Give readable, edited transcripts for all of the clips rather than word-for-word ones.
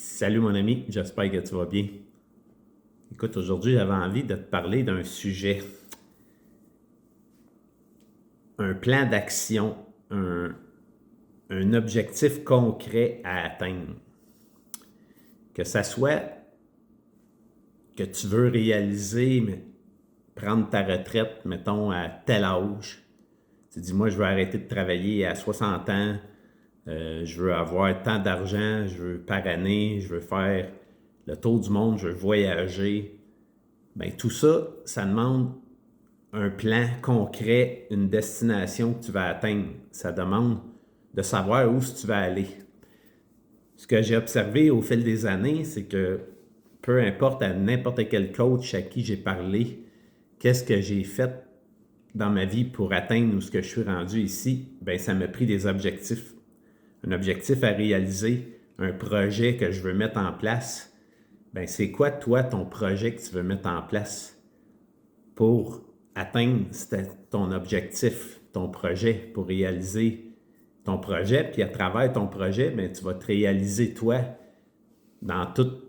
Salut mon ami, j'espère que tu vas bien. Écoute, aujourd'hui j'avais envie de te parler d'un sujet, un plan d'action, un, un objectif concret à atteindre. Que ça soit que tu veux réaliser, prendre ta retraite, mettons, à tel âge. Tu dis, moi je veux arrêter de travailler à 60 ans, je veux avoir tant d'argent, je veux par année, je veux faire le tour du monde, je veux voyager. Bien, tout ça, ça demande un plan concret, une destination que tu vas atteindre. Ça demande de savoir où tu vas aller. Ce que j'ai observé au fil des années, c'est que peu importe à n'importe quel coach à qui j'ai parlé, qu'est-ce que j'ai fait dans ma vie pour atteindre où ce que je suis rendu ici, bien, ça m'a pris des objectifs. Un objectif à réaliser, un projet que je veux mettre en place. Bien, c'est quoi, toi, ton projet que tu veux mettre en place pour atteindre ton objectif, ton projet, pour réaliser ton projet, puis à travers ton projet, bien, tu vas te réaliser toi dans toute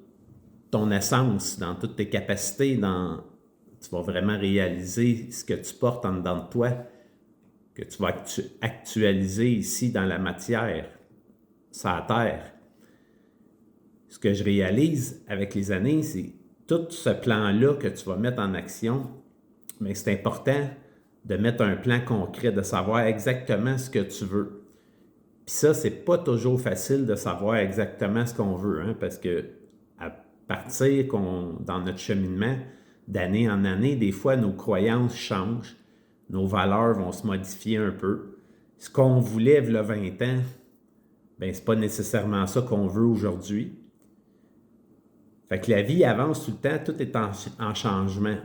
ton essence, dans toutes tes capacités, tu vas vraiment réaliser ce que tu portes en dedans de toi, que tu vas actualiser ici dans la matière, sur la terre. Ce que je réalise avec les années, c'est tout ce plan-là que tu vas mettre en action, mais c'est important de mettre un plan concret, de savoir exactement ce que tu veux. Puis ça, c'est pas toujours facile de savoir exactement ce qu'on veut, hein, parce que à partir dans notre cheminement, d'année en année, des fois, nos croyances changent, nos valeurs vont se modifier un peu. Ce qu'on voulait il y a 20 ans, bien, c'est pas nécessairement ça qu'on veut aujourd'hui. Fait que la vie avance tout le temps, tout est en changement.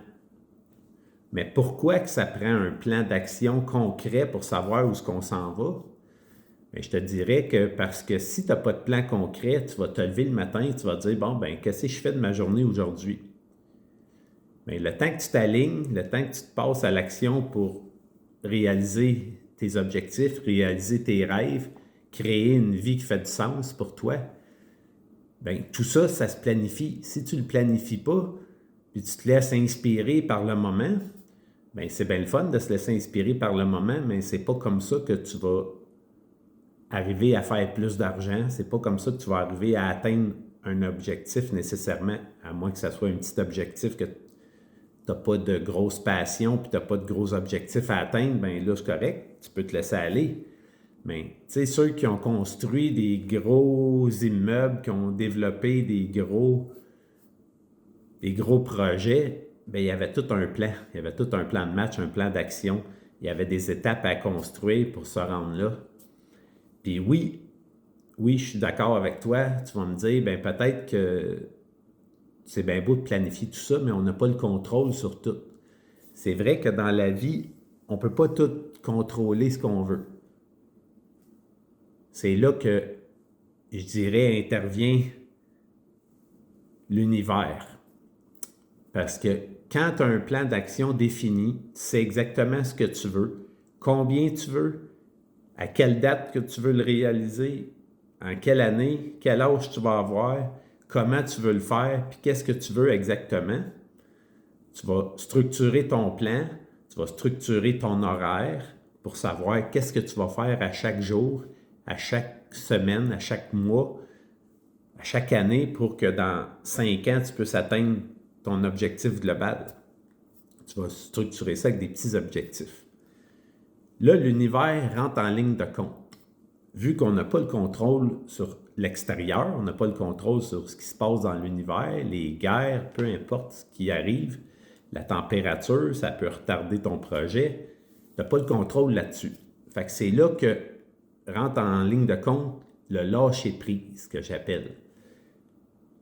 Mais pourquoi que ça prend un plan d'action concret pour savoir où est-ce qu'on s'en va? Bien, je te dirais que parce que si tu n'as pas de plan concret, tu vas te lever le matin et tu vas te dire, bon, ben qu'est-ce que je fais de ma journée aujourd'hui? Bien, le temps que tu t'alignes, le temps que tu te passes à l'action pour réaliser tes objectifs, réaliser tes rêves, créer une vie qui fait du sens pour toi, bien, tout ça, ça se planifie. Si tu ne le planifies pas, puis tu te laisses inspirer par le moment, bien, c'est bien le fun de se laisser inspirer par le moment, mais c'est pas comme ça que tu vas arriver à faire plus d'argent. C'est pas comme ça que tu vas arriver à atteindre un objectif nécessairement, à moins que ce soit un petit objectif que tu n'as pas de grosse passion puis tu n'as pas de gros objectifs à atteindre, bien là, c'est correct, tu peux te laisser aller. Mais tu sais, ceux qui ont construit des gros immeubles, qui ont développé des gros projets, bien, il y avait tout un plan. Il y avait tout un plan de match, un plan d'action. Il y avait des étapes à construire pour se rendre là. Puis oui, je suis d'accord avec toi. Tu vas me dire, bien, peut-être que c'est bien beau de planifier tout ça, mais on n'a pas le contrôle sur tout. C'est vrai que dans la vie, on ne peut pas tout contrôler ce qu'on veut. C'est là que, je dirais, intervient l'univers. Parce que quand tu as un plan d'action défini, tu sais exactement ce que tu veux, combien tu veux, à quelle date que tu veux le réaliser, en quelle année, quel âge tu vas avoir, comment tu veux le faire, puis qu'est-ce que tu veux exactement. Tu vas structurer ton plan, tu vas structurer ton horaire pour savoir qu'est-ce que tu vas faire à chaque jour, à chaque semaine, à chaque mois, à chaque année pour que dans 5 ans, tu puisses atteindre ton objectif global. Tu vas structurer ça avec des petits objectifs. Là, l'univers rentre en ligne de compte. Vu qu'on n'a pas le contrôle sur l'extérieur, on n'a pas le contrôle sur ce qui se passe dans l'univers, les guerres, peu importe ce qui arrive, la température, ça peut retarder ton projet. Tu n'as pas le contrôle là-dessus. Fait que c'est là que rentre en ligne de compte le lâcher-prise, que j'appelle.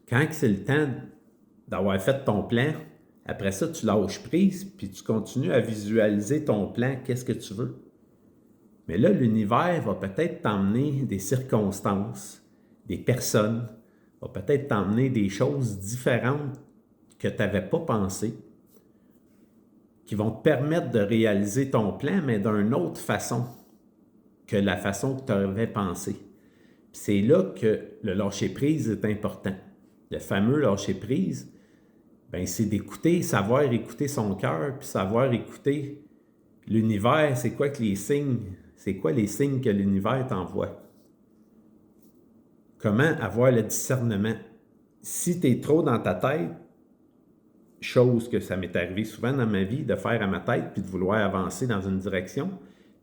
Quand c'est le temps d'avoir fait ton plan, après ça, tu lâches prise, puis tu continues à visualiser ton plan, qu'est-ce que tu veux. Mais là, l'univers va peut-être t'emmener des circonstances, des personnes, va peut-être t'emmener des choses différentes que tu n'avais pas pensé, qui vont te permettre de réaliser ton plan, mais d'une autre façon que la façon que tu avais pensé. Puis c'est là que le lâcher-prise est important. Le fameux lâcher-prise, ben c'est d'écouter, savoir écouter son cœur, puis savoir écouter l'univers. C'est quoi que les signes? C'est quoi les signes que l'univers t'envoie? Comment avoir le discernement? Si tu es trop dans ta tête, chose que ça m'est arrivé souvent dans ma vie, de faire à ma tête, puis de vouloir avancer dans une direction,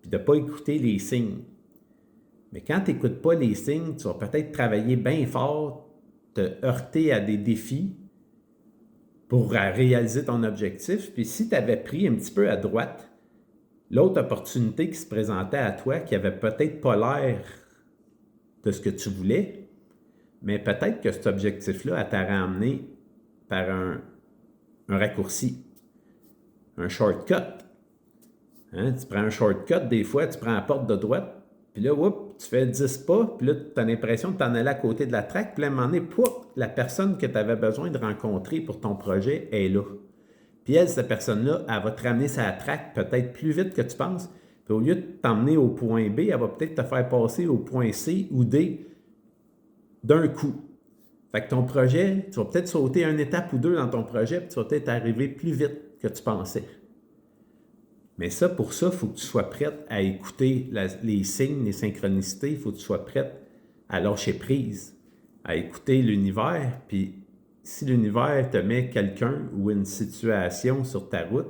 puis de ne pas écouter les signes. Mais quand tu n'écoutes pas les signes, tu vas peut-être travailler bien fort, te heurter à des défis pour réaliser ton objectif. Puis si tu avais pris un petit peu à droite, l'autre opportunité qui se présentait à toi, qui avait peut-être pas l'air de ce que tu voulais, mais peut-être que cet objectif-là, elle t'a ramené par un raccourci, un shortcut. Hein? Tu prends un shortcut, des fois, tu prends la porte de droite, puis là, tu fais 10 pas, puis là, tu as l'impression de t'en aller à côté de la traque, puis là, à un moment donné, la personne que tu avais besoin de rencontrer pour ton projet est là. Puis elle, cette personne-là, elle va te ramener sa traque peut-être plus vite que tu penses, puis au lieu de t'emmener au point B, elle va peut-être te faire passer au point C ou D d'un coup. Fait que ton projet, tu vas peut-être sauter une étape ou deux dans ton projet, puis tu vas peut-être arriver plus vite que tu pensais. Mais ça, pour ça, il faut que tu sois prête à écouter les signes, les synchronicités. Il faut que tu sois prête à lâcher prise, à écouter l'univers. Puis si l'univers te met quelqu'un ou une situation sur ta route,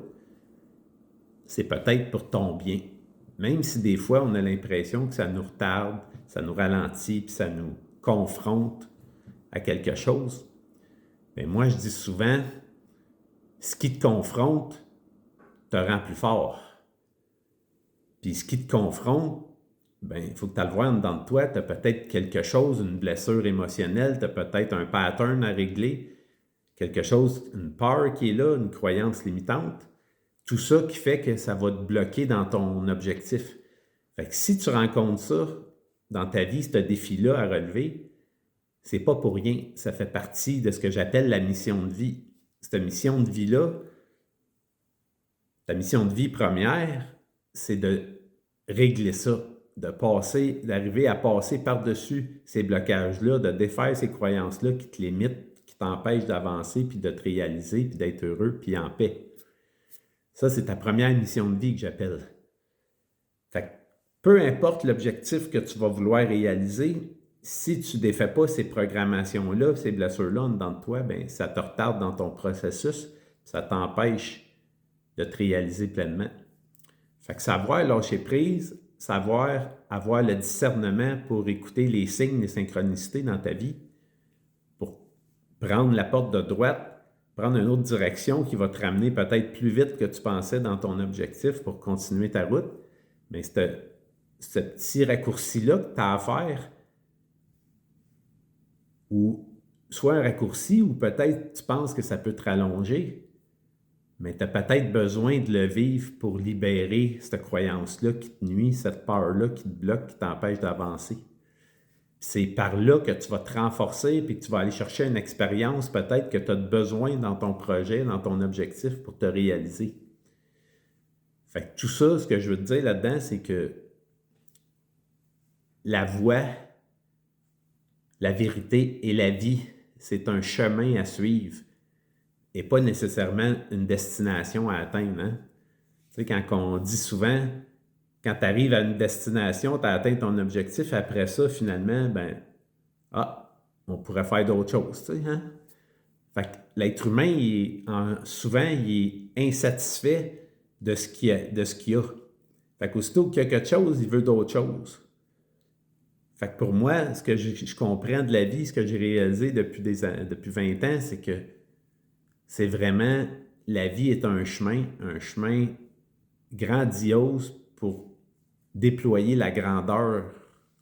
c'est peut-être pour ton bien. Même si des fois, on a l'impression que ça nous retarde, ça nous ralentit, puis ça nous confronte à quelque chose. Mais moi, je dis souvent, ce qui te confronte te rend plus fort. Puis ce qui te confronte, ben, il faut que tu le vois en dedans de toi. Tu as peut-être quelque chose, une blessure émotionnelle, tu as peut-être un pattern à régler, quelque chose, une peur qui est là, une croyance limitante. Tout ça qui fait que ça va te bloquer dans ton objectif. Fait que si tu rencontres ça dans ta vie, ce défi-là à relever, c'est pas pour rien. Ça fait partie de ce que j'appelle la mission de vie. Cette mission de vie-là, ta mission de vie première, c'est de régler ça, d'arriver à passer par-dessus ces blocages-là, de défaire ces croyances-là qui te limitent, qui t'empêchent d'avancer, puis de te réaliser, puis d'être heureux, puis en paix. Ça, c'est ta première mission de vie que j'appelle. Fait que peu importe l'objectif que tu vas vouloir réaliser, si tu ne défais pas ces programmations-là, ces blessures-là en dedans de toi, bien, ça te retarde dans ton processus, ça t'empêche de te réaliser pleinement. Fait que savoir lâcher prise, savoir avoir le discernement pour écouter les signes, les synchronicités dans ta vie, pour prendre la porte de droite, prendre une autre direction qui va te ramener peut-être plus vite que tu pensais dans ton objectif pour continuer ta route. Mais ce petit raccourci-là que tu as à faire, ou soit un raccourci, ou peut-être tu penses que ça peut te rallonger, mais tu as peut-être besoin de le vivre pour libérer cette croyance-là qui te nuit, cette peur-là qui te bloque, qui t'empêche d'avancer. C'est par là que tu vas te renforcer puis que tu vas aller chercher une expérience peut-être que tu as besoin dans ton projet, dans ton objectif pour te réaliser. Fait que tout ça, ce que je veux te dire là-dedans, c'est que la voie, la vérité et la vie, c'est un chemin à suivre et pas nécessairement une destination à atteindre. Hein? Tu sais, quand on dit souvent, quand tu arrives à une destination, tu as atteint ton objectif, après ça, finalement, on pourrait faire d'autres choses. Tu sais, hein? Fait que l'être humain, souvent, il est insatisfait de ce qu'il a. Fait qu'aussitôt qu'il y a quelque chose, il veut d'autres choses. Fait que pour moi, ce que je comprends de la vie, ce que j'ai réalisé depuis 20 ans, c'est que c'est vraiment, la vie est un chemin grandiose pour déployer la grandeur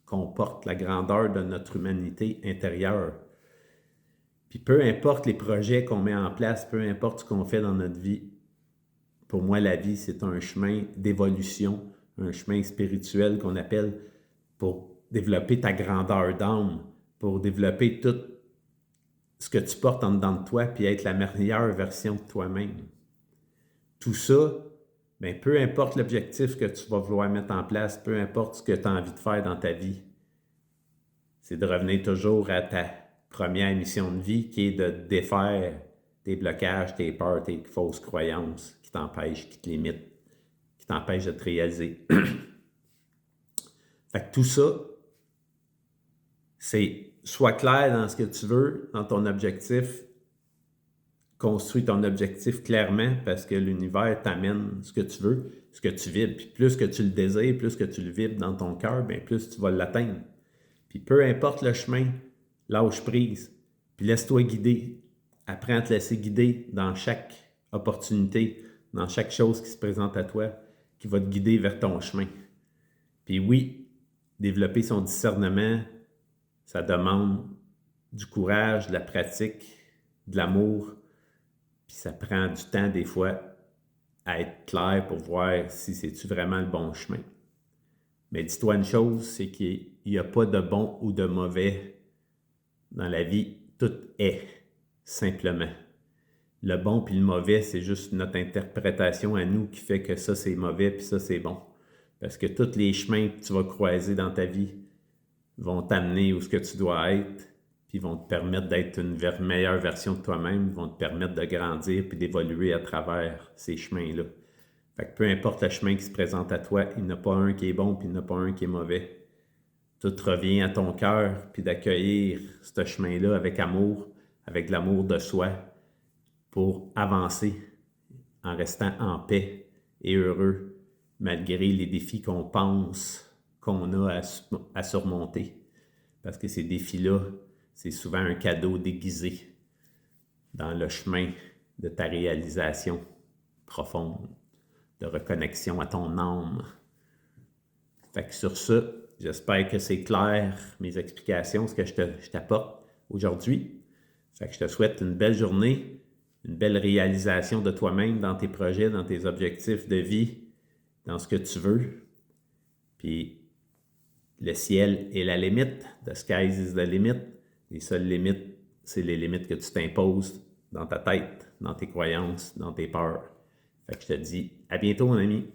qu'on porte, la grandeur de notre humanité intérieure. Puis peu importe les projets qu'on met en place, peu importe ce qu'on fait dans notre vie, pour moi, la vie, c'est un chemin d'évolution, un chemin spirituel qu'on appelle pour développer ta grandeur d'âme, pour développer tout ce que tu portes en dedans de toi, puis être la meilleure version de toi-même. Tout ça, bien, peu importe l'objectif que tu vas vouloir mettre en place, peu importe ce que tu as envie de faire dans ta vie, c'est de revenir toujours à ta première mission de vie qui est de défaire tes blocages, tes peurs, tes fausses croyances qui t'empêchent, qui te limitent, qui t'empêchent de te réaliser. Fait que tout ça, c'est sois clair dans ce que tu veux, dans ton objectif. Construis ton objectif clairement parce que l'univers t'amène ce que tu veux, ce que tu vibres. Puis plus que tu le désires, plus que tu le vibres dans ton cœur, bien plus tu vas l'atteindre. Puis peu importe le chemin, lâche prise. Puis laisse-toi guider. Apprends à te laisser guider dans chaque opportunité, dans chaque chose qui se présente à toi, qui va te guider vers ton chemin. Puis oui, développer son discernement, ça demande du courage, de la pratique, de l'amour. Puis ça prend du temps des fois à être clair pour voir si c'est-tu vraiment le bon chemin. Mais dis-toi une chose, c'est qu'il n'y a pas de bon ou de mauvais dans la vie. Tout est, simplement. Le bon puis le mauvais, c'est juste notre interprétation à nous qui fait que ça c'est mauvais puis ça c'est bon. Parce que tous les chemins que tu vas croiser dans ta vie vont t'amener où ce que tu dois être, puis vont te permettre d'être une meilleure version de toi-même, vont te permettre de grandir puis d'évoluer à travers ces chemins-là. Fait que peu importe le chemin qui se présente à toi, il n'y en a pas un qui est bon puis il n'y en a pas un qui est mauvais. Tout revient à ton cœur puis d'accueillir ce chemin-là avec amour, avec de l'amour de soi pour avancer en restant en paix et heureux malgré les défis qu'on pense qu'on a à surmonter. Parce que ces défis-là, c'est souvent un cadeau déguisé dans le chemin de ta réalisation profonde, de reconnexion à ton âme. Fait que sur ça, j'espère que c'est clair, mes explications, ce que je t'apporte aujourd'hui. Fait que je te souhaite une belle journée, une belle réalisation de toi-même dans tes projets, dans tes objectifs de vie, dans ce que tu veux. Puis le ciel est la limite. The sky is the limit. Les seules limites, c'est les limites que tu t'imposes dans ta tête, dans tes croyances, dans tes peurs. Fait que je te dis à bientôt, mon ami.